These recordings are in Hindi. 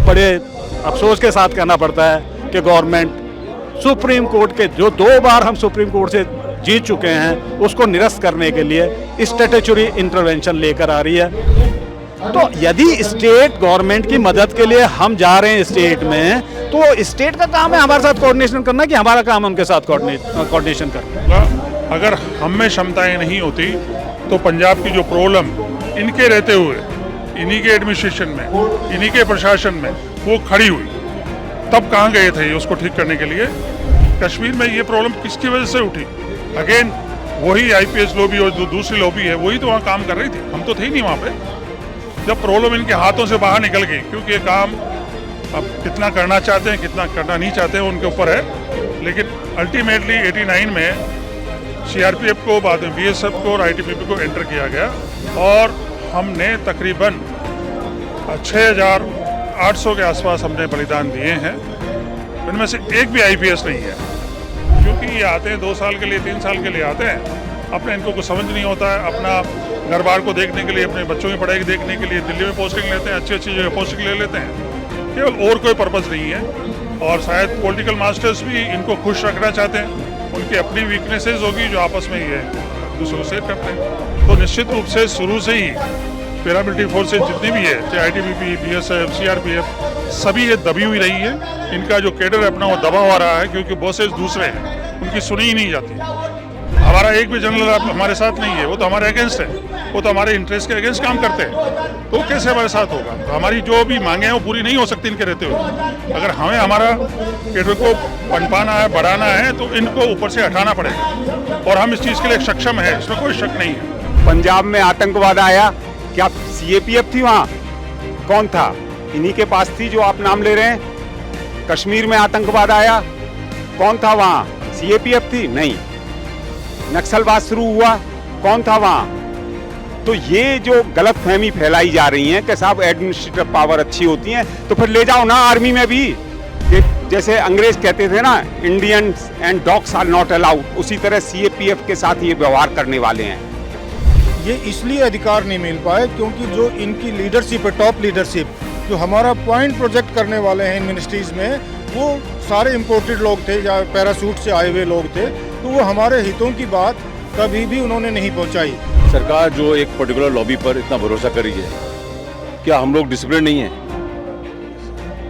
बड़े अफसोस के साथ कहना पड़ता है कि गवर्नमेंट सुप्रीम कोर्ट के जो 2 बार हम सुप्रीम कोर्ट से जीत चुके हैं उसको निरस्त करने के लिए स्टैट्यूटरी इंटरवेंशन लेकर आ रही है। तो यदि स्टेट गवर्नमेंट की मदद के लिए हम जा रहे हैं स्टेट में, तो स्टेट का काम है हमारे साथ कोऑर्डिनेशन करना कि हमारा काम है उनके साथ कोऑर्डिनेशन करना। अगर हम में क्षमताएं नहीं होती तो पंजाब की जो प्रॉब्लम इनके रहते हुए, इन्हीं के एडमिनिस्ट्रेशन में, इन्हीं के प्रशासन में वो खड़ी हुई, तब कहाँ गए थे उसको ठीक करने के लिए? कश्मीर में ये प्रॉब्लम किसकी वजह से उठी? अगेन वही आईपीएस लॉबी और जो दूसरी लॉबी है वही तो वहाँ काम कर रही थी, हम तो थे ही नहीं वहाँ पे। जब प्रॉब्लम इनके हाथों से बाहर निकल गई, क्योंकि ये काम अब कितना करना चाहते हैं कितना करना नहीं चाहते हैं उनके ऊपर है, लेकिन अल्टीमेटली 89 में सीआरपीएफ को, बाद में बीएसएफ को और आईटीबीपी को एंटर किया गया और हमने तकरीबन 6800 के आसपास हमने बलिदान दिए हैं। इनमें से एक भी आईपीएस नहीं है, क्योंकि ये आते हैं 2 साल के लिए 3 साल के लिए आते हैं, अपने इनको कुछ समझ नहीं होता है, अपना घर बार को देखने के लिए, अपने बच्चों की पढ़ाई देखने के लिए दिल्ली में पोस्टिंग लेते हैं, अच्छी अच्छी जगह पोस्टिंग ले लेते हैं, केवल और कोई पर्पज़ नहीं है। और शायद पॉलिटिकल मास्टर्स भी इनको खुश रखना चाहते हैं, उनकी अपनी वीकनेसेस होगी जो आपस में ही है दूसरों से करते हैं। तो निश्चित रूप से शुरू से ही पैरामिलिट्री फोर्सेज जितनी भी है, चाहे आईटीबीपी, बीएसएफ, सीआरपीएफ, सभी ये दबी हुई रही है। इनका जो कैडर है अपना वो दबा हुआ रहा है, क्योंकि बॉसेस दूसरे हैं, उनकी सुनी ही नहीं जाती। हमारा एक भी जनरल हमारे साथ नहीं है, वो तो हमारे अगेंस्ट है, वो तो हमारे इंटरेस्ट के अगेंस्ट काम करते हैं, तो कैसे हमारे साथ होगा? तो हमारी जो भी मांगे हैं वो पूरी नहीं हो सकती इनके रहते हुए। अगर हमें हमारा कैडर को पनपाना है, बढ़ाना है, तो इनको ऊपर से हटाना पड़ेगा और हम इस चीज़ के लिए सक्षम है, इसमें कोई शक नहीं है। पंजाब में आतंकवाद आया, क्या सीएपीएफ थी वहाँ? कौन था? इन्हीं के पास थी जो आप नाम ले रहे हैं। कश्मीर में आतंकवाद आया, कौन था वहाँ? सीएपीएफ थी? नहीं। नक्सलवाद शुरू हुआ, कौन था वहाँ? तो ये जो गलतफहमी फैलाई जा रही है कि साहब एडमिनिस्ट्रेटिव पावर अच्छी होती है, तो फिर ले जाओ ना आर्मी में भी। जैसे अंग्रेज कहते थे ना, Indians and dogs are not allowed, उसी तरह सीएपीएफ के साथ ये व्यवहार करने वाले हैं। ये इसलिए अधिकार नहीं मिल पाए क्योंकि जो इनकी लीडरशिप है, टॉप लीडरशिप, जो हमारा पॉइंट प्रोजेक्ट करने वाले हैं इन मिनिस्ट्रीज में, वो सारे इम्पोर्टेड लोग थे या पैरासूट से आए हुए लोग थे, तो वो हमारे हितों की बात कभी भी उन्होंने नहीं पहुंचाई। सरकार जो एक पर्टिकुलर लॉबी पर इतना भरोसा कर रही है, क्या हम लोग डिसिप्लिन नहीं है?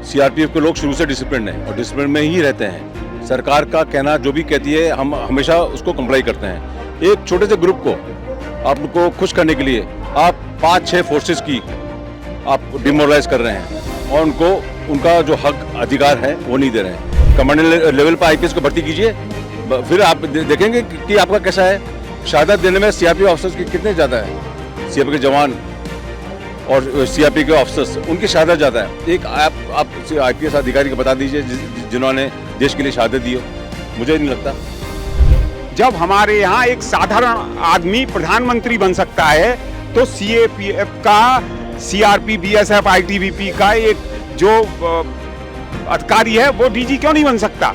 सीआरपीएफ के लोग शुरू से डिसिप्लिन है और डिसिप्लिन में ही रहते हैं। सरकार का कहना जो भी कहती है हम हमेशा उसको कंप्लाई करते हैं। एक छोटे से ग्रुप को आपको खुश करने के लिए आप 5-6 फोर्सेस की आप डिमोरलाइज कर रहे हैं और उनको उनका जो हक अधिकार है वो नहीं दे रहे हैं। कमांडर लेवल पर आईपीएस को भर्ती कीजिए, फिर आप देखेंगे कि आपका कैसा है। शहादत देने में सीआरपीएफ ऑफिसर्स की कितने ज़्यादा है, सीआरपीएफ के जवान और सीआरपीएफ के ऑफिसर्स, उनकी शहादत ज़्यादा है। एक आप आईपीएस अधिकारी को बता दीजिए जिन्होंने देश के लिए शहादत दी हो, मुझे नहीं लगता। जब हमारे यहाँ एक साधारण आदमी प्रधानमंत्री बन सकता है, तो सीएपीएफ का, सीआरपी, बीएसएफ, आईटीबीपी का एक जो अधिकारी है वो डीजी क्यों नहीं बन सकता?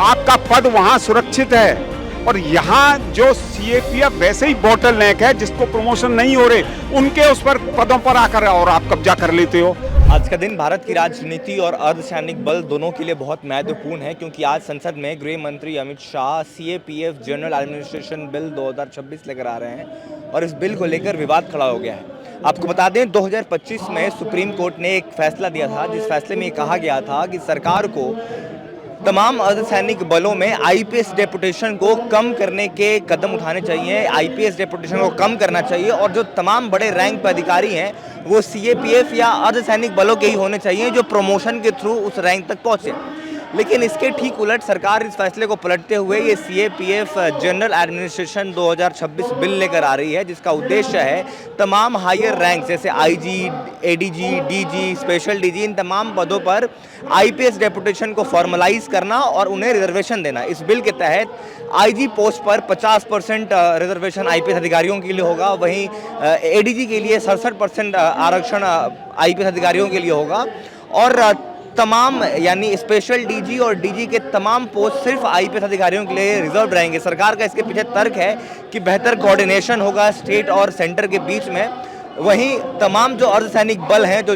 आपका पद वहाँ सुरक्षित है और यहाँ जो सीएपीएफ वैसे ही बॉटल नेक है, जिसको प्रमोशन नहीं हो रहे, उनके उस पर पदों पर आकर और आप कब्जा कर लेते हो। आज का दिन भारत की राजनीति और अर्धसैनिक बल दोनों के लिए बहुत महत्वपूर्ण है, क्योंकि आज संसद में गृह मंत्री Amit Shah CAPF general administration bill 2026 लेकर आ रहे हैं और इस बिल को लेकर विवाद खड़ा हो गया है। आपको बता दें 2025 में सुप्रीम कोर्ट ने एक फैसला दिया था, जिस फैसले में ये कहा गया था कि सरकार को तमाम अर्धसैनिक बलों में आईपीएस डेपुटेशन को कम करने के कदम उठाने चाहिए, आईपीएस डेपुटेशन को कम करना चाहिए और जो तमाम बड़े रैंक पर अधिकारी हैं वो सीएपीएफ या अर्धसैनिक बलों के ही होने चाहिए जो प्रमोशन के थ्रू उस रैंक तक पहुंचे। लेकिन इसके ठीक उलट सरकार इस फैसले को पलटते हुए ये सीएपीएफ जनरल एडमिनिस्ट्रेशन 2026 बिल लेकर आ रही है, जिसका उद्देश्य है तमाम हायर रैंक जैसे IG, ADG, DG, special DG, इन तमाम पदों पर आईपीएस डेपुटेशन को फॉर्मलाइज करना और उन्हें रिजर्वेशन देना। इस बिल के तहत आईजी पोस्ट पर 50% रिजर्वेशन आईपीएस अधिकारियों के लिए होगा, वहीं एडीजी के लिए 67% आरक्षण आईपीएस अधिकारियों के लिए होगा और तमाम यानी स्पेशल डीजी और डीजी के तमाम पोस्ट सिर्फ आईपीएस अधिकारियों के लिए रिजर्व रहेंगे। सरकार का इसके पीछे तर्क है कि बेहतर कोऑर्डिनेशन होगा स्टेट और सेंटर के बीच में वहीं तमाम जो अर्धसैनिक बल हैं, जो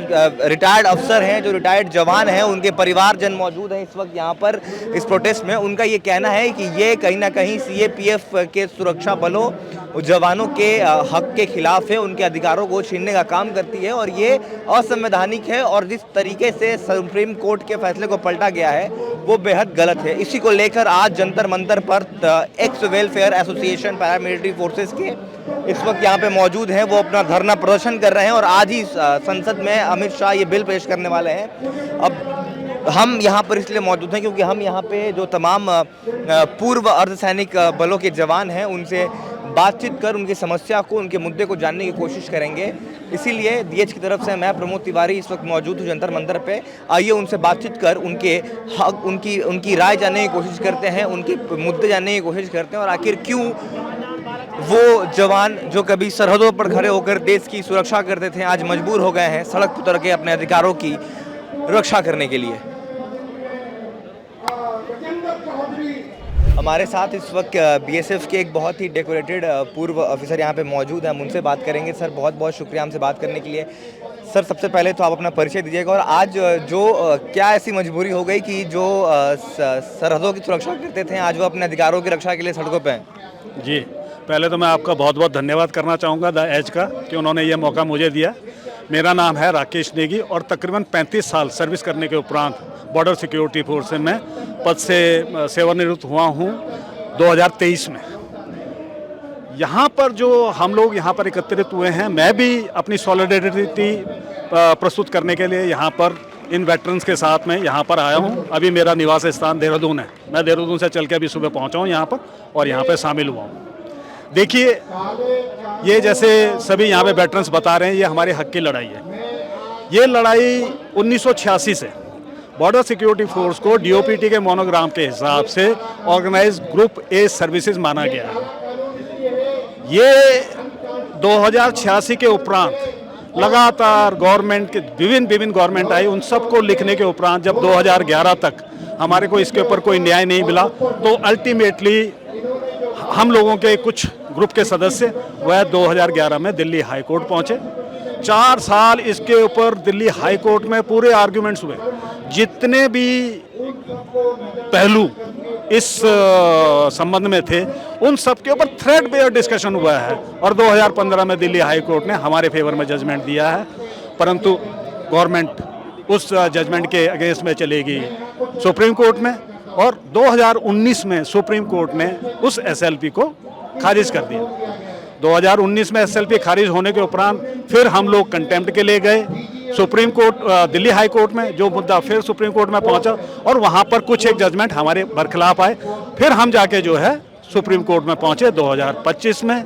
रिटायर्ड अफसर हैं, जो रिटायर्ड जवान हैं, उनके परिवारजन मौजूद हैं इस वक्त यहाँ पर इस प्रोटेस्ट में। उनका ये कहना है कि ये कहीं ना कहीं सीएपीएफ के सुरक्षा बलों, जवानों के हक के खिलाफ है, उनके अधिकारों को छीनने का काम करती है और ये असंवैधानिक है और जिस तरीके से सुप्रीम कोर्ट के फैसले को पलटा गया है वो बेहद गलत है। इसी को लेकर आज जंतर मंतर पर x welfare association paramilitary forces के इस वक्त यहाँ पे मौजूद हैं, वो अपना धरना प्रदर्शन कर रहे हैं और आज ही संसद में अमित शाह ये बिल पेश करने वाले हैं। अब हम यहाँ पर इसलिए मौजूद हैं क्योंकि हम यहाँ पे जो तमाम पूर्व अर्धसैनिक बलों के जवान हैं उनसे बातचीत कर उनकी समस्या को, उनके मुद्दे को जानने की कोशिश करेंगे। इसीलिए डीएच की तरफ से मैं प्रमोद तिवारी इस वक्त मौजूद हूँ जंतर मंतर पे। आइए उनसे बातचीत कर उनके हक, उनकी राय जानने की कोशिश करते हैं, उनके मुद्दे जानने की कोशिश करते हैं और आखिर क्यों वो जवान जो कभी सरहदों पर खड़े होकर देश की सुरक्षा करते थे आज मजबूर हो गए हैं सड़क पर उतर के अपने अधिकारों की रक्षा करने के लिए। हमारे साथ इस वक्त बीएसएफ के एक बहुत ही डेकोरेटेड पूर्व ऑफिसर यहाँ पे मौजूद हैं, हम उनसे बात करेंगे। सर बहुत बहुत शुक्रिया हमसे बात करने के लिए। सर सबसे पहले तो आप अपना परिचय दीजिएगा और आज जो क्या ऐसी मजबूरी हो गई कि जो सरहदों की सुरक्षा करते थे आज वो अपने अधिकारों की रक्षा के लिए सड़कों पर हैं? जी, पहले तो मैं आपका बहुत बहुत धन्यवाद करना चाहूँगा द एज का कि उन्होंने ये मौका मुझे दिया। मेरा नाम है राकेश नेगी और तकरीबन 35 साल सर्विस करने के उपरांत बॉर्डर सिक्योरिटी फोर्स में पद से सेवानिवृत्त हुआ हूँ 2023 में। यहाँ पर जो हम लोग यहाँ पर एकत्रित हुए हैं, मैं भी अपनी सॉलिडेरिटी प्रस्तुत करने के लिए यहाँ पर इन वेटरन्स के साथ में यहाँ पर आया हूँ। अभी मेरा निवास स्थान देहरादून है, मैं देहरादून से चल के अभी सुबह पहुँचा हूँ यहाँ पर और यहाँ पर शामिल हुआ हूँ। देखिए, ये जैसे सभी यहाँ पे वेटरन्स बता रहे हैं, ये हमारे हक की लड़ाई है। ये लड़ाई 1986 से बॉर्डर सिक्योरिटी फोर्स को डीओपीटी के मोनोग्राम के हिसाब से ऑर्गेनाइज ग्रुप ए सर्विसेज माना गया है। ये 2086 के उपरांत लगातार गवर्नमेंट के विभिन्न गवर्नमेंट आई, उन सबको लिखने के उपरांत जब 2011 तक हमारे को इसके ऊपर कोई न्याय नहीं मिला तो अल्टीमेटली हम लोगों के कुछ ग्रुप के सदस्य वह 2011 में दिल्ली हाई कोर्ट पहुंचे। 4 साल इसके ऊपर दिल्ली हाई कोर्ट में पूरे आर्ग्यूमेंट्स हुए। जितने भी पहलू इस संबंध में थे उन सब के ऊपर थ्रेड बेस्ड डिस्कशन हुआ है और 2015 में दिल्ली हाई कोर्ट ने हमारे फेवर में जजमेंट दिया है। परंतु गवर्नमेंट उस जजमेंट के अगेंस्ट में चलेगी सुप्रीम कोर्ट में और 2019 में सुप्रीम कोर्ट ने उस एसएलपी को खारिज कर दिया। 2019 में एसएलपी खारिज होने के उपरांत फिर हम लोग कंटेम्प्ट के लिए गए supreme court, Delhi high court में, जो मुद्दा फिर सुप्रीम कोर्ट में पहुंचा और वहां पर कुछ एक जजमेंट हमारे बरखिलाफ आए। फिर हम जाके जो है सुप्रीम कोर्ट में पहुंचे 2025 में।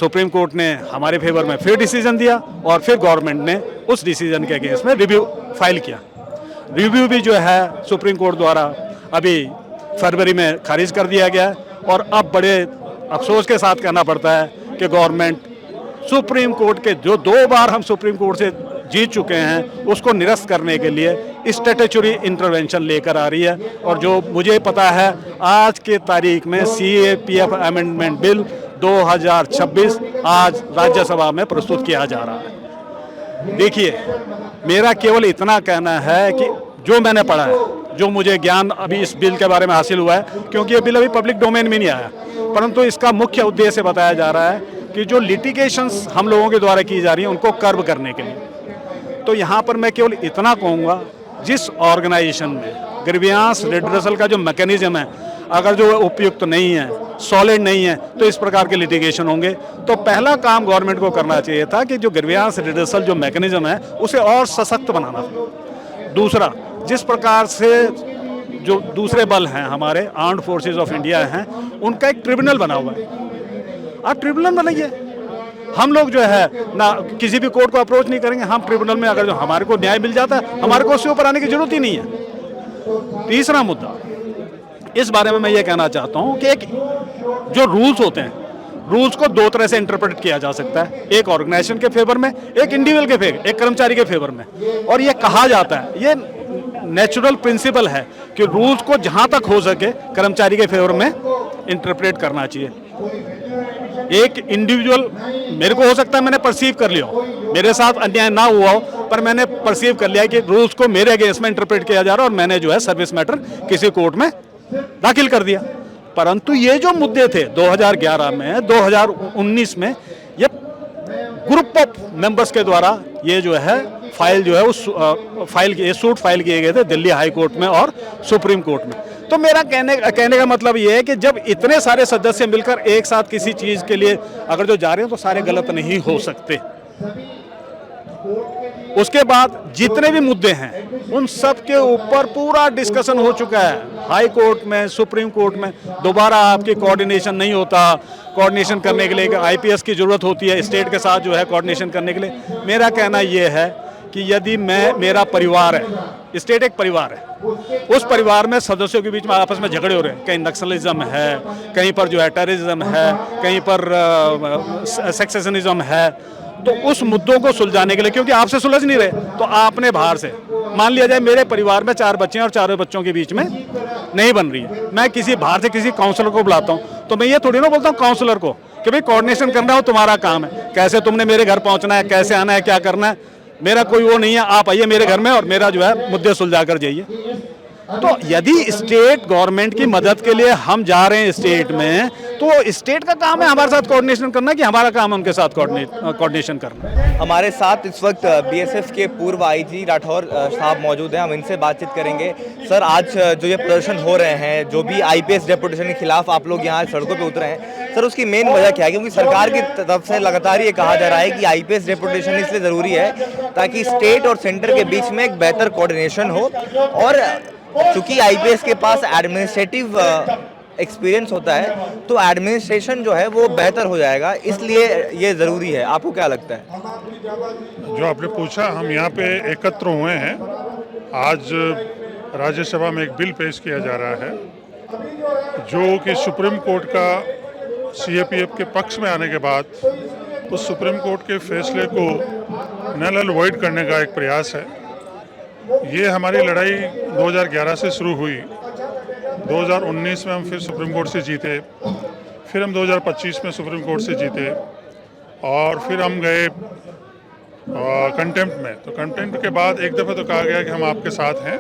सुप्रीम कोर्ट ने हमारे फेवर में फिर डिसीजन दिया और फिर गवर्नमेंट ने उस डिसीजन के अगेंस्ट में रिव्यू फाइल किया। रिव्यू भी जो है सुप्रीम कोर्ट द्वारा अभी फरवरी में खारिज कर दिया गया और अब बड़े अफसोस के साथ कहना पड़ता है कि गवर्नमेंट सुप्रीम कोर्ट के जो 2 बार हम सुप्रीम कोर्ट से जीत चुके हैं उसको निरस्त करने के लिए स्टैट्यूटरी इंटरवेंशन लेकर आ रही है। और जो मुझे पता है आज के तारीख में सीएपीएफ अमेंडमेंट बिल 2026 आज राज्यसभा में प्रस्तुत किया जा रहा है। देखिए, मेरा केवल इतना कहना है कि जो मैंने पढ़ा है, जो मुझे ज्ञान अभी इस बिल के बारे में हासिल हुआ है, क्योंकि ये बिल अभी पब्लिक डोमेन में नहीं आया, परंतु इसका मुख्य उद्देश्य बताया जा रहा है कि जो लिटिगेशंस हम लोगों के द्वारा की जा रही हैं उनको कर्व करने के लिए। तो यहाँ पर मैं केवल इतना कहूँगा, जिस ऑर्गेनाइजेशन में ग्रीवियंस रिड्रेसल का जो मैकेनिज्म है अगर जो उपयुक्त नहीं है, सॉलिड नहीं है, तो इस प्रकार के लिटिगेशन होंगे। तो पहला काम गवर्नमेंट को करना चाहिए था कि जो ग्रीवियंस रिड्रेसल जो मैकेनिज्म है उसे और सशक्त बनाना था। दूसरा, जिस प्रकार से जो दूसरे बल हैं हमारे आर्म्ड फोर्सेस ऑफ इंडिया हैं, उनका एक ट्रिब्यूनल बना हुआ है। आप ट्रिब्यूनल बनाइए। हम लोग जो है ना किसी भी कोर्ट को अप्रोच नहीं करेंगे, हम ट्रिब्यूनल में अगर जो हमारे को न्याय मिल जाता है हमारे को उससे ऊपर आने की जरूरत ही नहीं है। तीसरा मुद्दा, इस बारे में मैं ये कहना चाहता हूँ कि एक जो रूल्स होते हैं, रूल्स को 2 तरह से इंटरप्रेट किया जा सकता है, एक ऑर्गेनाइजेशन के फेवर में, एक इंडिविजुअल के फेवर, एक कर्मचारी के फेवर में। और ये कहा जाता है, ये नेचुरल प्रिंसिपल है कि रूल्स को जहाँ तक हो सके कर्मचारी के फेवर में इंटरप्रेट करना चाहिए। एक इंडिविजुअल, मेरे को हो सकता है मैंने परसीव कर लिया हो, मेरे साथ अन्याय ना हुआ हो, पर मैंने परसीव कर लिया कि रूल्स को मेरे अगेंस्ट में इंटरप्रेट किया जा रहा है और मैंने जो है सर्विस मैटर किसी कोर्ट में दाखिल कर दिया। परंतु ये जो मुद्दे थे 2011 में, 2019 में, ये ग्रुप ऑफ मेंबर्स के द्वारा ये जो है फाइल जो है उस सूट फाइल किए गए थे दिल्ली हाई कोर्ट में और सुप्रीम कोर्ट में। तो मेरा कहने का मतलब ये है कि जब इतने सारे सदस्य मिलकर एक साथ किसी चीज के लिए अगर जो जा रहे हैं तो सारे गलत नहीं हो सकते। उसके बाद जितने भी मुद्दे हैं उन सब के ऊपर पूरा डिस्कशन हो चुका है हाई कोर्ट में, सुप्रीम कोर्ट में। दोबारा आपकी कोऑर्डिनेशन नहीं होता। कोऑर्डिनेशन करने के लिए आईपीएस की जरूरत होती है स्टेट के साथ जो है कोऑर्डिनेशन करने के लिए। मेरा कहना यह है कि यदि मेरा परिवार है, स्टेट एक परिवार है, उस परिवार में सदस्यों के बीच में आपस में झगड़े हो रहे हैं, कहीं नक्सलिज्म है, कहीं पर जो है टेररिज्म है, कहीं पर सेक्सेशनिज्म है, तो उस मुद्दों को सुलझाने के लिए, क्योंकि आपसे सुलझ नहीं रहे, तो आपने बाहर से, मान लिया जाए मेरे परिवार में 4 बच्चे हैं और 4 बच्चों के बीच में नहीं बन रही है, मैं किसी बाहर से किसी काउंसलर को बुलाता हूं, तो मैं ये थोड़ी ना बोलता हूं काउंसलर को कि भाई कोऑर्डिनेशन करना हो तुम्हारा काम है, कैसे तुमने मेरे घर पहुंचना है, कैसे आना है, क्या करना है, मेरा कोई वो नहीं है, आप आइए मेरे घर में और मेरा जो है मुद्दे सुलझा कर जाइए। तो यदि स्टेट गवर्नमेंट की मदद के लिए हम जा रहे हैं स्टेट में, तो स्टेट का काम है हमारे साथ कोऑर्डिनेशन करना कि हमारा काम है उनके साथ कोऑर्डिनेशन करना। हमारे साथ इस वक्त बीएसएफ के पूर्व आईजी राठौर साहब मौजूद हैं, हम इनसे बातचीत करेंगे। सर, आज जो ये प्रदर्शन हो रहे हैं, जो भी आईपीएस डेपुटेशन के खिलाफ आप लोग यहाँ सड़कों पे उतरे हैं, सर उसकी मेन वजह क्या है? क्योंकि सरकार की तरफ से लगातार ये कहा जा रहा है कि आईपीएस डेपुटेशन इसलिए ज़रूरी है ताकि स्टेट और सेंटर के बीच में एक बेहतर कोऑर्डिनेशन हो, और चूंकि आईपीएस के पास एडमिनिस्ट्रेटिव एक्सपीरियंस होता है तो एडमिनिस्ट्रेशन जो है वो बेहतर हो जाएगा, इसलिए ये ज़रूरी है। आपको क्या लगता है? जो आपने पूछा, हम यहाँ पे एकत्र हुए हैं। आज राज्यसभा में एक बिल पेश किया जा रहा है जो कि सुप्रीम कोर्ट का सीएपीएफ के पक्ष में आने के बाद उस सुप्रीम कोर्ट के फैसले को नल एंड वॉइड करने का एक प्रयास है। ये हमारी लड़ाई 2011 से शुरू हुई, 2019 में हम फिर सुप्रीम कोर्ट से जीते, फिर हम 2025 में सुप्रीम कोर्ट से जीते, और फिर हम गए कंटेम्प्ट में। तो कंटेम्प्ट के बाद एक दफ़ा तो कहा गया कि हम आपके साथ हैं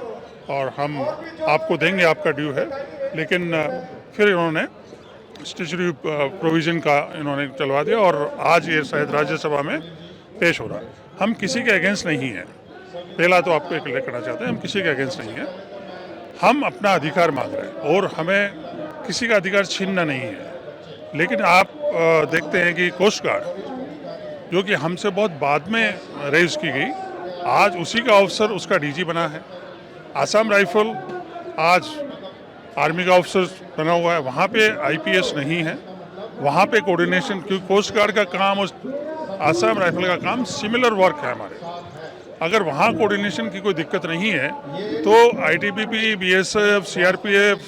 और हम आपको देंगे, आपका ड्यू है, लेकिन फिर इन्होंने स्टैट्यूटरी प्रोविज़न का इन्होंने चलवा दिया और आज ये शायद राज्यसभा में पेश हो रहा है। हम किसी के अगेंस्ट नहीं हैं, पहला तो आपको एक क्लियर करना चाहते हैं, हम किसी के अगेंस्ट नहीं हैं, हम अपना अधिकार मांग रहे हैं और हमें किसी का अधिकार छीनना नहीं है। लेकिन आप देखते हैं कि कोस्ट गार्ड जो कि हमसे बहुत बाद में रेज की गई, आज उसी का ऑफिसर उसका डीजी बना है। आसाम राइफल आज आर्मी का ऑफिसर बना हुआ है, वहाँ पे आईपीएस नहीं है, वहाँ पे कोऑर्डिनेशन, क्योंकि कोस्ट गार्ड का काम और आसाम राइफल का काम सिमिलर वर्क है हमारे। अगर वहाँ कोऑर्डिनेशन की कोई दिक्कत नहीं है तो आईटीबीपी, बीएसएफ, सीआरपीएफ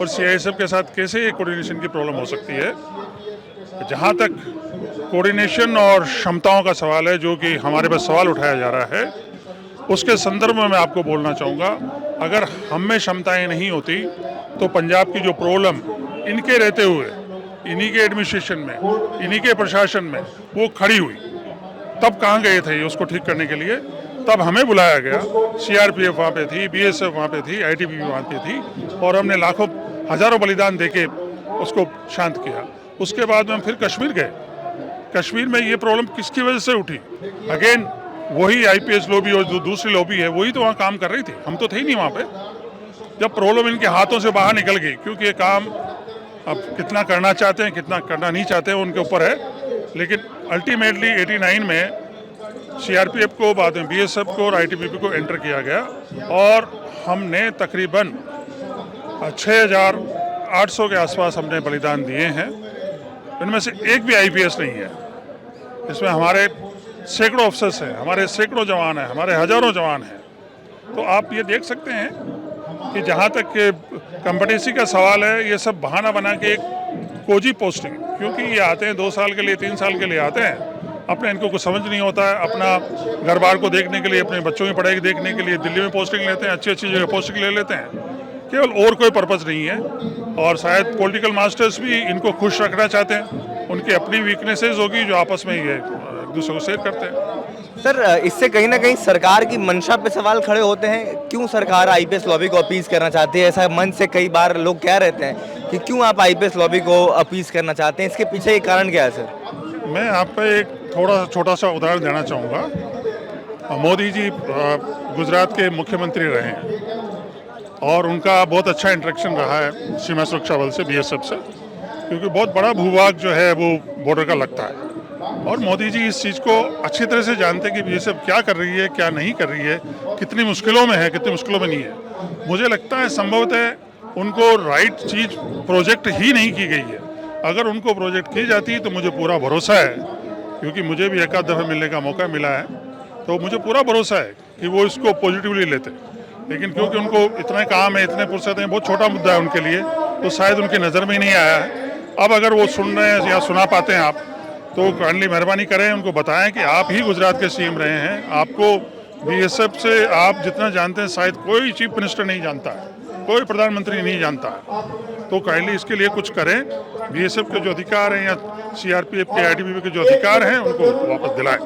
और सीआईएसएफ के साथ कैसे कोऑर्डिनेशन की प्रॉब्लम हो सकती है? जहाँ तक कोऑर्डिनेशन और क्षमताओं का सवाल है, जो कि हमारे पास सवाल उठाया जा रहा है, उसके संदर्भ में मैं आपको बोलना चाहूँगा, अगर हम में क्षमताएँ नहीं होती तो पंजाब की जो प्रॉब्लम इनके रहते हुए, इन्हीं के एडमिनिस्ट्रेशन में, इन्हीं के प्रशासन में वो खड़ी हुई, तब कहाँ गए थे उसको ठीक करने के लिए? तब हमें बुलाया गया, सीआरपीएफ वहाँ पे थी, बीएसएफ वहाँ पे थी, आईटीबीपी वहाँ पे थी, और हमने लाखों हजारों बलिदान देके उसको शांत किया। उसके बाद में हम फिर कश्मीर गए। कश्मीर में ये प्रॉब्लम किसकी वजह से उठी? अगेन वही आईपीएस लॉबी और जो दूसरी लॉबी है वही तो वहाँ काम कर रही थी, हम तो थे ही नहीं वहाँ पे। जब प्रॉब्लम इनके हाथों से बाहर निकल गई, क्योंकि ये काम अब कितना करना चाहते हैं, कितना करना नहीं चाहते हैं, उनके ऊपर है, लेकिन अल्टीमेटली 89 में सीआरपीएफ को, बाद में बीएसएफ को और आईटीबीपी को एंटर किया गया और हमने तकरीबन 6800 के आसपास हमने बलिदान दिए हैं। इनमें से एक भी आईपीएस नहीं है। इसमें हमारे सैकड़ों अफसर्स हैं, हमारे सैकड़ों जवान हैं, हमारे हजारों जवान हैं। तो आप ये देख सकते हैं कि जहाँ तक कम्पिटेंसी का सवाल है, ये सब बहाना बना के एक कोजी पोस्टिंग, क्योंकि ये आते हैं 2 साल के लिए, 3 साल के लिए आते हैं, अपने इनको कुछ समझ नहीं होता है, अपना घर बार को देखने के लिए, अपने बच्चों की पढ़ाई देखने के लिए दिल्ली में पोस्टिंग लेते हैं, अच्छी अच्छी जगह पोस्टिंग ले लेते हैं, केवल और कोई पर्पज़ नहीं है। और शायद पॉलिटिकल मास्टर्स भी इनको खुश रखना चाहते हैं उनकी अपनी वीकनेसेस होगी जो आपस में ये एक दूसरे को शेयर करते हैं। सर इससे कहीं ना कहीं सरकार की मंशा पे सवाल खड़े होते हैं, क्यों सरकार आईपीएस लॉबी को अपीज करना चाहती है? ऐसा मन से कई बार लोग कह रहते हैं कि क्यों आप आईपीएस लॉबी को अपीज करना चाहते हैं, इसके पीछे एक कारण क्या है सर? मैं आपको एक थोड़ा छोटा सा उदाहरण देना चाहूँगा। मोदी जी गुजरात के मुख्यमंत्री रहे हैं और उनका बहुत अच्छा इंटरेक्शन रहा है सीमा सुरक्षा बल से, बीएसएफ से, क्योंकि बहुत बड़ा भूभाग जो है वो बॉर्डर का लगता है और मोदी जी इस चीज़ को अच्छी तरह से जानते हैं कि बीएसएफ क्या कर रही है, क्या नहीं कर रही है, कितनी मुश्किलों में है, कितनी मुश्किलों में नहीं है। मुझे लगता है संभवतः उनको राइट चीज़ प्रोजेक्ट ही नहीं की गई है। अगर उनको प्रोजेक्ट की जाती तो मुझे पूरा भरोसा है, क्योंकि मुझे भी एक आध दफ़ा मिलने का मौका मिला है, तो मुझे पूरा भरोसा है कि वो इसको पॉजिटिवली लेते। लेकिन क्योंकि उनको इतने काम है, इतने फुर्सत है, बहुत छोटा मुद्दा है उनके लिए, तो शायद उनकी नज़र में ही नहीं आया है। अब अगर वो सुन रहे हैं या सुना पाते हैं आप, तो काइंडली मेहरबानी करें, उनको बताएं कि आप ही गुजरात के सीएम रहे हैं, आपको बीएसएफ से आप जितना जानते हैं शायद कोई चीफ मिनिस्टर नहीं जानता है, कोई प्रधानमंत्री नहीं जानता है। तो काइंडली इसके लिए कुछ करें, बीएसएफ के जो अधिकार हैं या सीआरपीएफ के, आईटीबीपी के जो अधिकार हैं उनको वापस दिलाएं।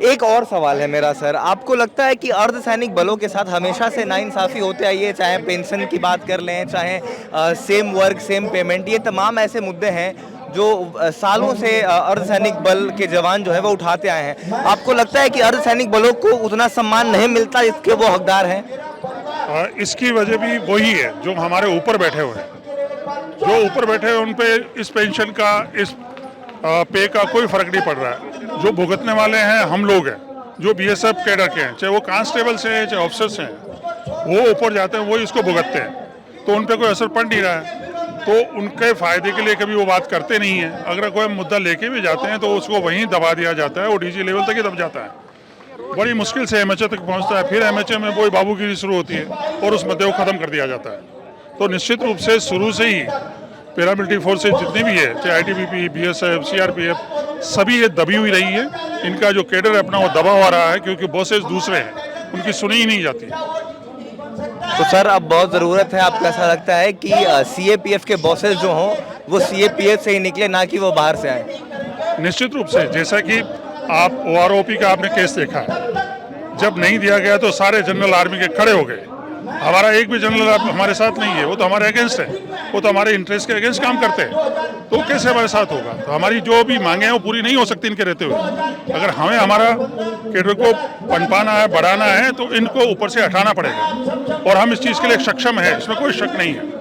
एक और सवाल है मेरा सर, आपको लगता है कि अर्धसैनिक बलों के साथ हमेशा से नाइंसाफ़ी होते आई है, चाहे पेंशन की बात कर लें, चाहे सेम वर्क सेम पेमेंट, ये तमाम ऐसे मुद्दे हैं जो सालों से अर्धसैनिक बल के जवान जो है वो उठाते आए हैं। आपको लगता है कि अर्धसैनिक बलों को उतना सम्मान नहीं मिलता जिसके वो हकदार हैं? इसकी वजह भी वही है जो हमारे ऊपर बैठे हुए हैं, जो ऊपर बैठे हैं उन पे इस पेंशन का, इस पे का कोई फर्क नहीं पड़ रहा है। जो भुगतने वाले हैं हम लोग हैं, जो बीएसएफ कैडर के हैं, चाहे वो कांस्टेबल से हैं चाहे ऑफिसर से हैं, वो ऊपर जाते हैं, वो इसको भुगतते हैं, तो उन पर कोई असर पड़ नहीं रहा है। तो उनके फायदे के लिए कभी वो बात करते नहीं हैं। अगर कोई मुद्दा लेके भी जाते हैं तो उसको वहीं दबा दिया जाता है, वो डीजी लेवल तक ही दब जाता है, बड़ी मुश्किल से एमएचए तक पहुंचता है, फिर एमएचए में वही बाबूगिरी शुरू होती है और उस मुद्दे को ख़त्म कर दिया जाता है। तो निश्चित रूप से शुरू से ही पैरामिलिट्री फोर्सेज जितनी भी है, चाहे आईटीबीपी, बीएसएफ, सीआरपीएफ, सभी ये दबी हुई रही है। इनका जो कैडर है अपना वो दबा हुआ रहा है, क्योंकि बॉसेस दूसरे हैं, उनकी सुनी ही नहीं जाती। तो सर अब बहुत ज़रूरत है, आपको ऐसा लगता है कि सीएपीएफ के बॉसेस जो हों वो सीएपीएफ से ही निकले, ना कि वो बाहर से आए? निश्चित रूप से, जैसा कि आप ओआरओपी का आपने केस देखा है, जब नहीं दिया गया तो सारे जनरल आर्मी के खड़े हो गए। हमारा एक भी जनरल हमारे साथ नहीं है, वो तो हमारे अगेंस्ट है, वो तो हमारे इंटरेस्ट के अगेंस्ट काम करते हैं, तो कैसे हमारे साथ होगा? तो हमारी जो भी मांगे हैं वो पूरी नहीं हो सकती इनके रहते हुए। अगर हमें हमारा कैडर को पनपाना है, बढ़ाना है, तो इनको ऊपर से हटाना पड़ेगा और हम इस चीज़ के लिए सक्षम हैं, इसमें कोई शक नहीं है।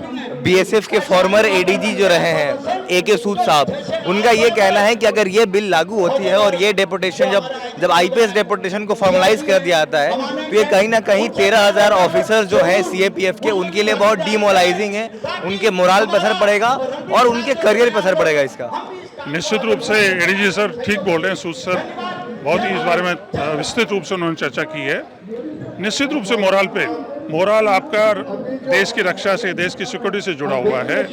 बीएसएफ के फॉर्मर एडीजी जो रहे हैं एके सूद साहब, उनका ये कहना है कि अगर ये बिल लागू होती है और ये डेपुटेशन जब आईपीएस डेपुटेशन को फॉर्मलाइज कर दिया जाता है, तो ये कहीं ना कहीं 13,000 ऑफिसर्स जो हैं सीएपीएफ के, उनके लिए बहुत डीमोरलाइजिंग है, उनके मोराल पर असर पड़ेगा और उनके करियर पर असर पड़ेगा इसका। निश्चित रूप से एडीजी सर ठीक बोल रहे हैं, सूद सर बहुत ही इस बारे में विस्तृत रूप से उन्होंने चर्चा की है। निश्चित रूप से मोराल आपका देश की रक्षा से, देश की सिक्योरिटी से जुड़ा हुआ है।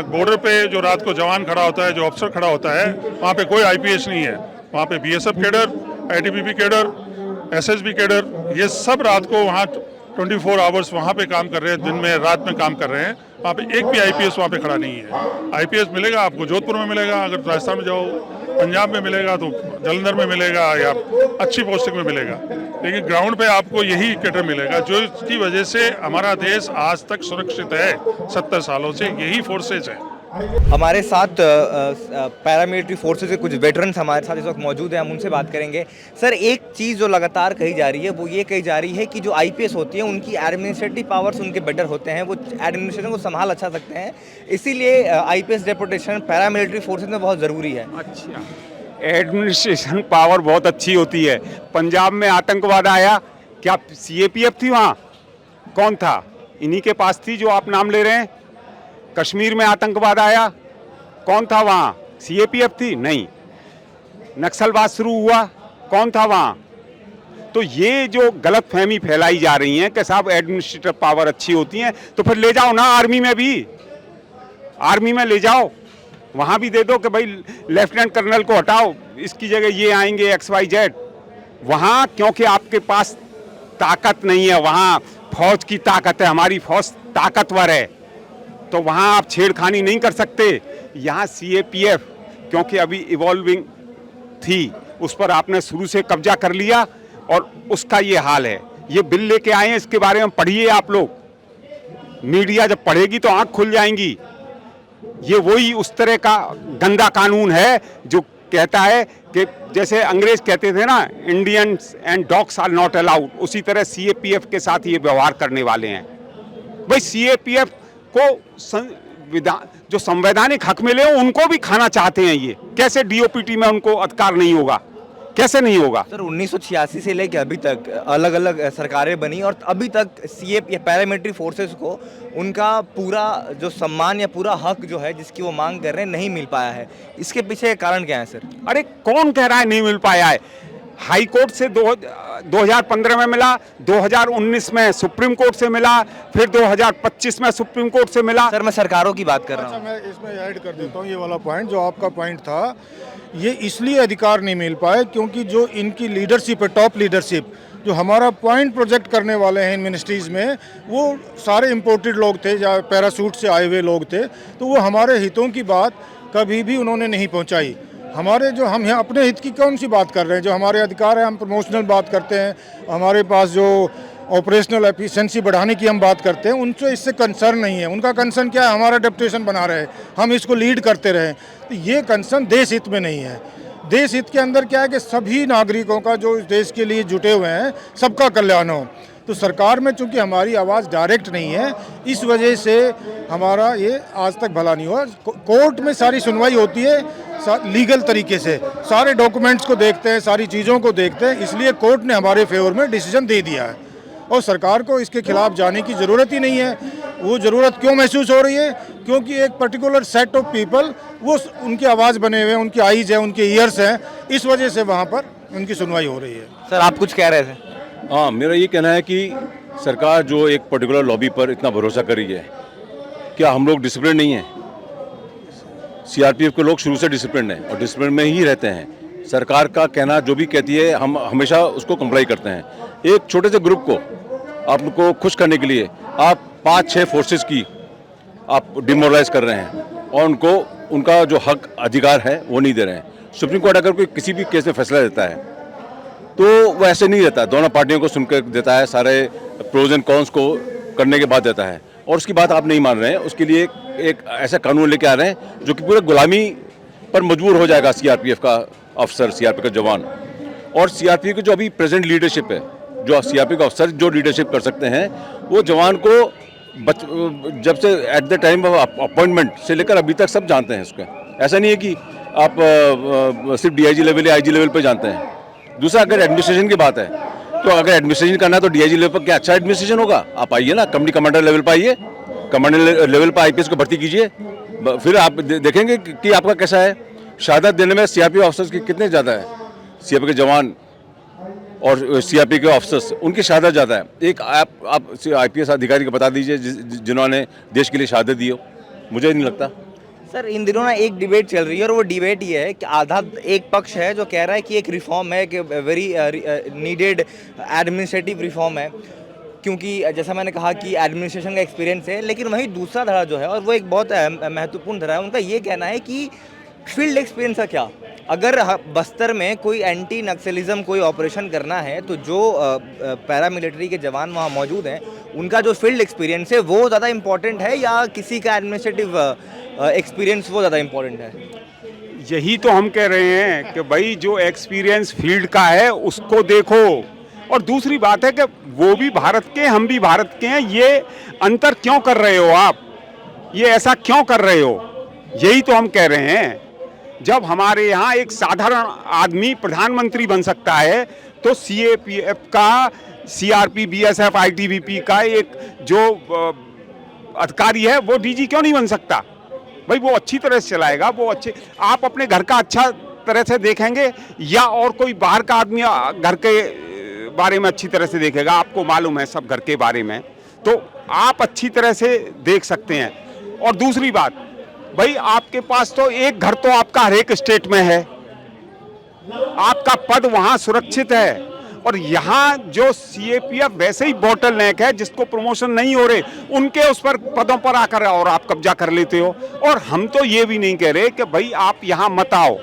बॉर्डर पे जो रात को जवान खड़ा होता है, जो अफसर खड़ा होता है, वहाँ पे कोई आईपीएस नहीं है, वहाँ पे BSF cadre, ITBP cadre, SSB cadre, ये सब रात को वहाँ 24 आवर्स वहाँ पे काम कर रहे हैं, दिन में रात में काम कर रहे हैं। वहाँ पे एक भी आईपीएस वहाँ पे खड़ा नहीं है। आईपीएस मिलेगा आपको जोधपुर में मिलेगा, अगर राजस्थान में जाओ, पंजाब में मिलेगा, तो जालंधर में मिलेगा या अच्छी पोस्टिंग में मिलेगा, लेकिन ग्राउंड पे आपको यही कैडर मिलेगा, जो इसकी वजह से हमारा देश आज तक सुरक्षित है। 70 सालों से यही फोर्सेज है। हमारे साथ पैरामिलिट्री फोर्सेस के कुछ वेटरन्स हमारे साथ इस वक्त मौजूद हैं, हम उनसे बात करेंगे। सर एक चीज़ जो लगातार कही जा रही है वो ये कही जा रही है कि जो आईपीएस होती है उनकी एडमिनिस्ट्रेटिव पावर्स उनके बेटर होते हैं, वो एडमिनिस्ट्रेशन को संभाल अच्छा सकते हैं, इसीलिए आईपीएस डेपुटेशन पैरामिलिट्री फोर्सेज में बहुत ज़रूरी है। अच्छा, एडमिनिस्ट्रेशन पावर बहुत अच्छी होती है। पंजाब में आतंकवाद आया, क्या सीएपीएफ थी वहाँ? कौन था? इन्हीं के पास थी जो आप नाम ले रहे हैं। कश्मीर में आतंकवाद आया, कौन था वहाँ? सीएपीएफ थी? नहीं। नक्सलवाद शुरू हुआ, कौन था वहाँ? तो ये जो गलत फहमी फैलाई जा रही है कि साहब एडमिनिस्ट्रेटिव पावर अच्छी होती है, तो फिर ले जाओ ना आर्मी में भी, आर्मी में ले जाओ, वहाँ भी दे दो कि भाई लेफ्टिनेंट कर्नल को हटाओ, इसकी जगह ये आएंगे XYZ। वहाँ क्योंकि आपके पास ताकत नहीं है, वहाँ फौज की ताकत है, हमारी फौज ताकतवर है, तो वहाँ आप छेड़खानी नहीं कर सकते। यहाँ सीएपीएफ क्योंकि अभी इवॉल्विंग थी, उस पर आपने शुरू से कब्जा कर लिया और उसका ये हाल है। ये बिल लेके आए हैं, इसके बारे में पढ़िए आप लोग, मीडिया जब पढ़ेगी तो आंख खुल जाएंगी। ये वही उस तरह का गंदा कानून है जो कहता है कि जैसे अंग्रेज कहते थे ना, Indians and dogs are not allowed, उसी तरह सीएपीएफ के साथ ये व्यवहार करने वाले हैं। भाई सीएपीएफ को जो संवैधानिक हक मिले हो उनको भी खाना चाहते हैं। ये कैसे डीओपीटी में उनको अधिकार नहीं होगा, कैसे नहीं होगा? सर 1986 से लेकर अभी तक अलग अलग सरकारें बनी और अभी तक सीएपी या पैरामिलिट्री फोर्सेस को उनका पूरा जो सम्मान या पूरा हक जो है जिसकी वो मांग कर रहे हैं नहीं मिल पाया है। इसके पीछे कारण क्या है सर? अरे कौन कह रहा है नहीं मिल पाया है? हाई कोर्ट से 2015 में मिला, 2019 में सुप्रीम कोर्ट से मिला, फिर 2025 में सुप्रीम कोर्ट से मिला। सर मैं सरकारों की बात कर रहा हूँ। मैं इसमें ऐड कर देता हूँ ये वाला पॉइंट जो आपका पॉइंट था। ये इसलिए अधिकार नहीं मिल पाए क्योंकि जो इनकी लीडरशिप है, टॉप लीडरशिप, जो हमारा पॉइंट प्रोजेक्ट करने वाले हैं इन मिनिस्ट्रीज़ में, वो सारे इम्पोर्टेड लोग थे या पैरासूट से आए हुए लोग थे। तो वो हमारे हितों की बात कभी भी उन्होंने नहीं पहुंचाई। हमारे जो हम यहाँ अपने हित की कौन सी बात कर रहे हैं? जो हमारे अधिकार है हम प्रमोशनल बात करते हैं, हमारे पास जो ऑपरेशनल एफिशिएंसी बढ़ाने की हम बात करते हैं, उनसे इससे कंसर्न नहीं है। उनका कंसर्न क्या है? हमारा डेप्यूटेशन बना रहे, हम इसको लीड करते रहें। तो ये कंसर्न देश हित में नहीं है। देश हित के अंदर क्या है कि सभी नागरिकों का जो इस देश के लिए जुटे हुए हैं सबका कल्याण हो। तो सरकार में चूंकि हमारी आवाज़ डायरेक्ट नहीं है, इस वजह से हमारा ये आज तक भला नहीं हुआ। कोर्ट में सारी सुनवाई होती है लीगल तरीके से, सारे डॉक्यूमेंट्स को देखते हैं, सारी चीज़ों को देखते हैं, इसलिए कोर्ट ने हमारे फेवर में डिसीजन दे दिया है और सरकार को इसके खिलाफ जाने की ज़रूरत ही नहीं है। वो ज़रूरत क्यों महसूस हो रही है? क्योंकि एक पर्टिकुलर सेट ऑफ पीपल, वो उनकी आवाज़ बने हुए हैं, उनकी आईज है, उनके ईयर्स हैं, इस वजह से वहाँ पर उनकी सुनवाई हो रही है। सर आप कुछ कह रहे थे? हाँ, मेरा ये कहना है कि सरकार जो एक पर्टिकुलर लॉबी पर इतना भरोसा कर रही है, क्या हम लोग डिसिप्लिन नहीं हैं? सीआरपीएफ के लोग शुरू से डिसिप्लिन हैं और डिसिप्लिन में ही रहते हैं। सरकार का कहना जो भी कहती है हम हमेशा उसको कंप्लाई करते हैं। एक छोटे से ग्रुप को आपको खुश करने के लिए आप 5-6 फोर्सेस की आप डिमोरलाइज कर रहे हैं और उनको उनका जो हक अधिकार है वो नहीं दे रहे हैं। सुप्रीम कोर्ट अगर कोई किसी भी केस में फैसला देता है तो वो ऐसे नहीं देता, दोनों पार्टियों को सुनकर देता है, सारे प्रोज एंड कॉन्स को करने के बाद देता है और उसकी बात आप नहीं मान रहे हैं। उसके लिए एक ऐसा कानून लेके आ रहे हैं जो कि पूरे गुलामी पर मजबूर हो जाएगा सीआरपीएफ का अफसर, सीआरपीएफ का जवान। और सीआरपीएफ की जो अभी प्रेजेंट लीडरशिप है, जो सीआरपीएफ का अफसर जो लीडरशिप कर सकते हैं, वो जवान को जब से at the time of appointment से लेकर अभी तक सब जानते हैं इसको। ऐसा नहीं है कि आप सिर्फ डीआईजी लेवल या आईजी लेवल पर जानते हैं। दूसरा, अगर एडमिनिस्ट्रेशन की बात है तो अगर एडमिनिस्ट्रेशन करना है तो डीआईजी लेवल पर क्या अच्छा एडमिनिस्ट्रेशन होगा? आप आइए ना, कंपनी कमांडर लेवल पर आइए, कमांडर लेवल पर आईपीएस को भर्ती कीजिए, फिर आप देखेंगे कि आपका कैसा है। शहादत देने में सीआरपीएफ ऑफिसर्स की कितने ज़्यादा है? सीआरपीएफ के जवान और सीआरपीएफ के ऑफिसर्स, उनकी शहादत ज़्यादा है। एक आप आईपीएस अधिकारी को बता दीजिए जिन्होंने देश के लिए शहादत दी हो, मुझे नहीं लगता। सर इन दिनों ना एक डिबेट चल रही है और वो डिबेट ये है कि आधा एक पक्ष है जो कह रहा है कि एक रिफॉर्म है, कि वेरी नीडेड एडमिनिस्ट्रेटिव रिफॉर्म है, क्योंकि जैसा मैंने कहा कि एडमिनिस्ट्रेशन का एक्सपीरियंस है। लेकिन वहीं दूसरा धड़ा जो है, और वो एक बहुत महत्वपूर्ण धड़ा है, उनका ये कहना है कि फील्ड एक्सपीरियंस का क्या? अगर बस्तर में कोई एंटी नक्सलिज्म कोई ऑपरेशन करना है तो जो पैरामिलिट्री के जवान वहाँ मौजूद हैं उनका जो फील्ड एक्सपीरियंस है वो ज़्यादा इम्पोर्टेंट है या किसी का एडमिनिस्ट्रेटिव एक्सपीरियंस वो ज़्यादा इम्पोर्टेंट है? यही तो हम कह रहे हैं कि भाई जो एक्सपीरियंस फील्ड का है उसको देखो। और दूसरी बात है कि वो भी भारत के, हम भी भारत के हैं। ये अंतर क्यों कर रहे हो आप? ये ऐसा क्यों कर रहे हो? यही तो हम कह रहे हैं। जब हमारे यहाँ एक साधारण आदमी प्रधानमंत्री बन सकता है तो सीएपीएफ का, सीआरपी, बीएसएफ, आईटीबीपी का एक जो अधिकारी है वो डीजी क्यों नहीं बन सकता? भाई वो अच्छी तरह से चलाएगा, वो अच्छे, आप अपने घर का अच्छा तरह से देखेंगे या और कोई बाहर का आदमी घर के बारे में अच्छी तरह से देखेगा? आपको मालूम है सब घर के बारे में, तो आप अच्छी तरह से देख सकते हैं। और दूसरी बात, भाई आपके पास तो एक घर तो आपका हर एक स्टेट में है, आपका पद वहां सुरक्षित है, और यहाँ जो सीएपीएफ वैसे ही बॉटल नेक है, जिसको प्रमोशन नहीं हो रहे उनके उस पर पदों पर आकर और आप कब्जा कर लेते हो। और हम तो ये भी नहीं कह रहे कि भाई आप यहाँ मत आओ,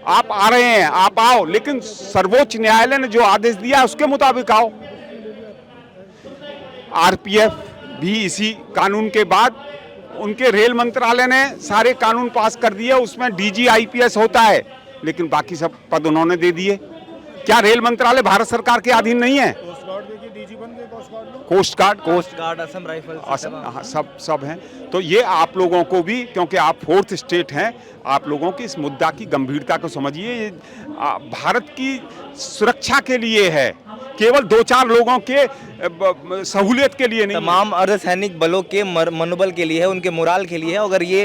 आप आ रहे हैं आप आओ, लेकिन सर्वोच्च न्यायालय ने जो आदेश दिया है उसके मुताबिक आओ। आरपीएफ भी इसी कानून के बाद उनके रेल मंत्रालय ने सारे कानून पास कर दिए, उसमें डीजी आईपीएस होता है, लेकिन बाकी सब पद उन्होंने दे दिए। क्या रेल मंत्रालय भारत सरकार के अधीन नहीं है? कोस्ट गार्ड, असम राइफल, हाँ, सब हैं। तो ये आप लोगों को भी, क्योंकि आप फोर्थ स्टेट हैं, आप लोगों की इस मुद्दा की गंभीरता को समझिए। ये भारत की सुरक्षा के लिए है, केवल 2-4 लोगों के सहूलियत के लिए नहीं। तमाम अर्धसैनिक बलों के मनोबल के लिए है, उनके मोराल के लिए है। अगर ये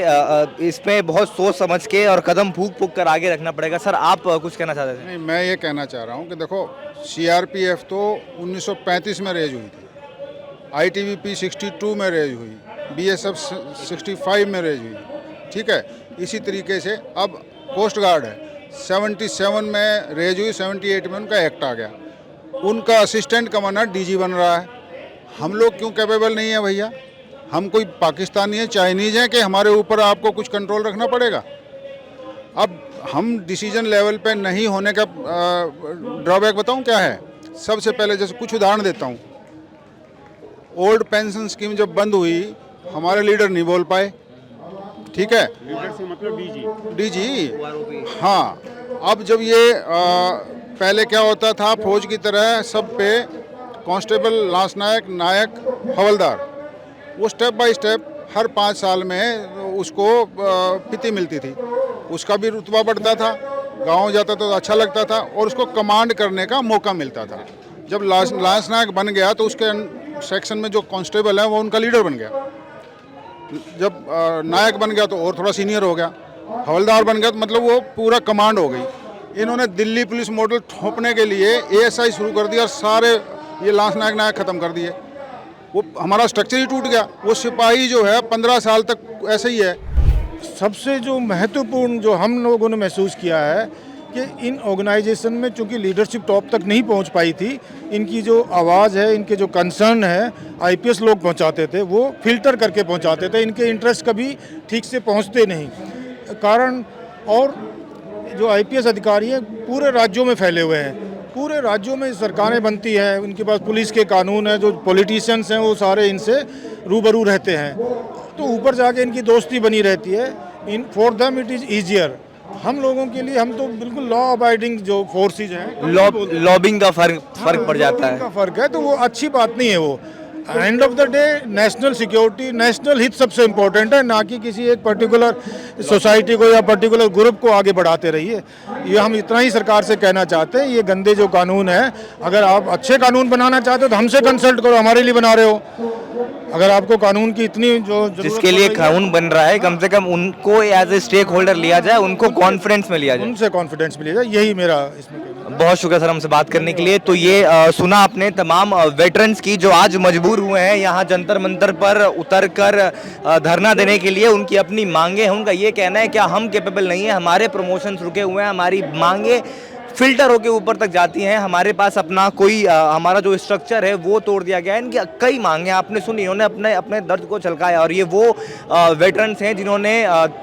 इसमें बहुत सोच समझ के और कदम फूंक कर आगे रखना पड़ेगा। सर, आप कुछ कहना चाहते थे? नहीं, मैं ये कहना चाह रहा हूँ कि देखो, सीआरपीएफ तो 1935 में रेज हुई थी, आईटीबीपी 62 में रेज हुई, बीएसएफ 65 में रेज हुई, ठीक है। इसी तरीके से अब कोस्ट गार्ड है, 77 में रेज हुई, 78 में उनका एक्ट आ गया, उनका असिस्टेंट कमांडर डीजी बन रहा है। हम लोग क्यों कैपेबल नहीं है भैया? हम कोई पाकिस्तानी है, चाइनीज हैं कि हमारे ऊपर आपको कुछ कंट्रोल रखना पड़ेगा? अब हम डिसीजन लेवल पे नहीं होने का ड्रॉबैक बताऊं क्या है? सबसे पहले जैसे कुछ उदाहरण देता हूं, ओल्ड पेंशन स्कीम जब बंद हुई, हमारे लीडर नहीं बोल पाए, ठीक है, लीडर से मतलब डीजी, हाँ। अब जब ये पहले क्या होता था, फौज की तरह सब पे कांस्टेबल, लांस नायक, नायक, हवलदार, वो स्टेप बाय स्टेप हर 5 साल में उसको पिति मिलती थी, उसका भी रुतबा बढ़ता था, गांव जाता था तो अच्छा लगता था, और उसको कमांड करने का मौका मिलता था। जब लांस नायक बन गया तो उसके सेक्शन में जो कांस्टेबल है वो उनका लीडर बन गया, जब नायक बन गया तो और थोड़ा सीनियर हो गया, हवलदार बन गया तो मतलब वो पूरा कमांड हो गई। इन्होंने दिल्ली पुलिस मॉडल थोपने के लिए एएसआई शुरू कर दिया और सारे ये लांस नायक ख़त्म कर दिए, वो हमारा स्ट्रक्चर ही टूट गया। वो सिपाही जो है 15 साल तक ऐसे ही है। सबसे जो महत्वपूर्ण जो हम लोगों ने महसूस किया है कि इन ऑर्गेनाइजेशन में चूंकि लीडरशिप टॉप तक नहीं पहुंच पाई थी, इनकी जो आवाज़ है, इनके जो कंसर्न है, आईपीएस लोग पहुंचाते थे, वो फिल्टर करके पहुंचाते थे, इनके इंटरेस्ट कभी ठीक से पहुंचते नहीं। कारण, और जो आईपीएस अधिकारी हैं पूरे राज्यों में फैले हुए हैं, पूरे राज्यों में सरकारें बनती हैं, उनके पास पुलिस के कानून हैं, जो पॉलिटिशियंस हैं वो सारे इनसे रूबरू रहते हैं, तो ऊपर जाके इनकी दोस्ती बनी रहती है। In for them it is easier. हम लोगों के लिए, हम तो बिल्कुल लॉ अबाइडिंग जो फोर्सेज हैं, लॉबिंग का फर्क पड़ जाता है, का फर्क है, तो वो अच्छी बात नहीं है। वो end of the day national security, national हित सबसे इम्पोर्टेंट है, ना कि किसी एक पर्टिकुलर सोसाइटी को या पर्टिकुलर ग्रुप को आगे बढ़ाते रहिए। ये हम इतना ही सरकार से कहना चाहते हैं। ये गंदे जो कानून है, अगर आप अच्छे कानून बनाना चाहते हो तो हमसे कंसल्ट करो, हमारे लिए बना रहे हो। अगर आपको कानून की इतनी जो जिसके लिए कानून बन रहा है, कम से कम उनको एज ए स्टेक होल्डर लिया जाए, उनको कॉन्फिडेंस में लिया जाए, उनसे कॉन्फिडेंस में लिया जाए, यही मेरा इसमें। बहुत शुक्रिया सर हमसे बात करने के लिए। तो ये सुना आपने तमाम वेटरन्स की जो आज मजबूर हुए हैं यहाँ जंतर मंतर पर उतर कर धरना देने के लिए। उनकी अपनी मांगे हैं, उनका ये कहना है कि हम कैपेबल नहीं है, हमारे प्रमोशन रुके हुए हैं, हमारी मांगे फिल्टर होके ऊपर तक जाती हैं, हमारे पास अपना कोई हमारा जो स्ट्रक्चर है वो तोड़ दिया गया है। इनकी कई मांगे आपने सुनी, इन्होंने अपने अपने दर्द को छलकाया। और ये वो वेटरन्स हैं जिन्होंने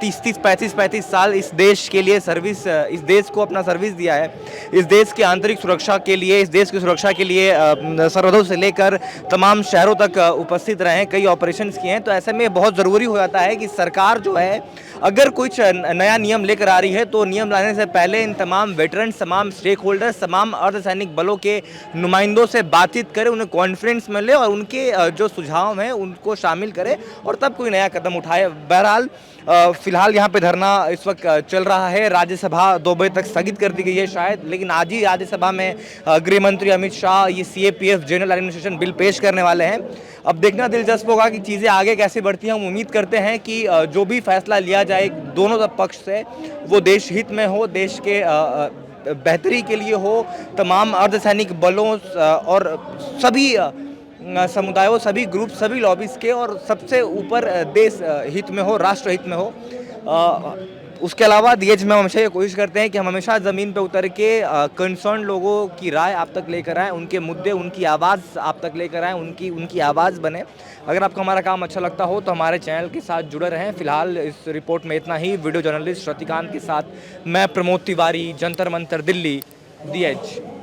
30-30, 35-35 साल इस देश के लिए सर्विस, इस देश को अपना सर्विस दिया है, इस देश की आंतरिक सुरक्षा के लिए, इस देश की सुरक्षा के लिए सरहदों से लेकर तमाम शहरों तक उपस्थित रहे हैं, कई ऑपरेशंस किए हैं। तो ऐसे में बहुत ज़रूरी हो जाता है कि सरकार जो है अगर कुछ नया नियम लेकर आ रही है तो नियम लाने से पहले इन तमाम वेटरन्स, तमाम स्टेक होल्डर्स, तमाम अर्धसैनिक बलों के नुमाइंदों से बातचीत करे, उन्हें कॉन्फ्रेंस में ले और उनके जो सुझाव हैं उनको शामिल करे और तब कोई नया कदम उठाए। बहरहाल फिलहाल यहाँ पे धरना इस वक्त चल रहा है। राज्यसभा 2 बजे तक स्थगित कर दी गई है शायद, लेकिन आज ही राज्यसभा में गृह मंत्री अमित शाह ये सीएपीएफ जनरल एडमिनिस्ट्रेशन बिल पेश करने वाले हैं। अब देखना दिलचस्प होगा कि चीज़ें आगे कैसे बढ़ती हैं। हम उम्मीद करते हैं कि जो भी फैसला लिया जाए दोनों पक्ष से वो देश हित में हो, देश के बेहतरी के लिए हो, तमाम अर्धसैनिक बलों और सभी समुदायों, सभी ग्रुप, सभी लॉबीज के और सबसे ऊपर देश हित में हो, राष्ट्र हित में हो। उसके अलावा डीएच में हम हमेशा ये कोशिश करते हैं कि हम हमेशा ज़मीन पे उतर के कंसर्न लोगों की राय आप तक लेकर आएँ, उनके मुद्दे, उनकी आवाज़ आप तक लेकर आएँ, उनकी आवाज़ बने। अगर आपको हमारा काम अच्छा लगता हो तो हमारे चैनल के साथ जुड़े रहें। फिलहाल इस रिपोर्ट में इतना ही। वीडियो जर्नलिस्ट रतिकांत के साथ मैं प्रमोद तिवारी, जंतर मंतर दिल्ली, डीएच।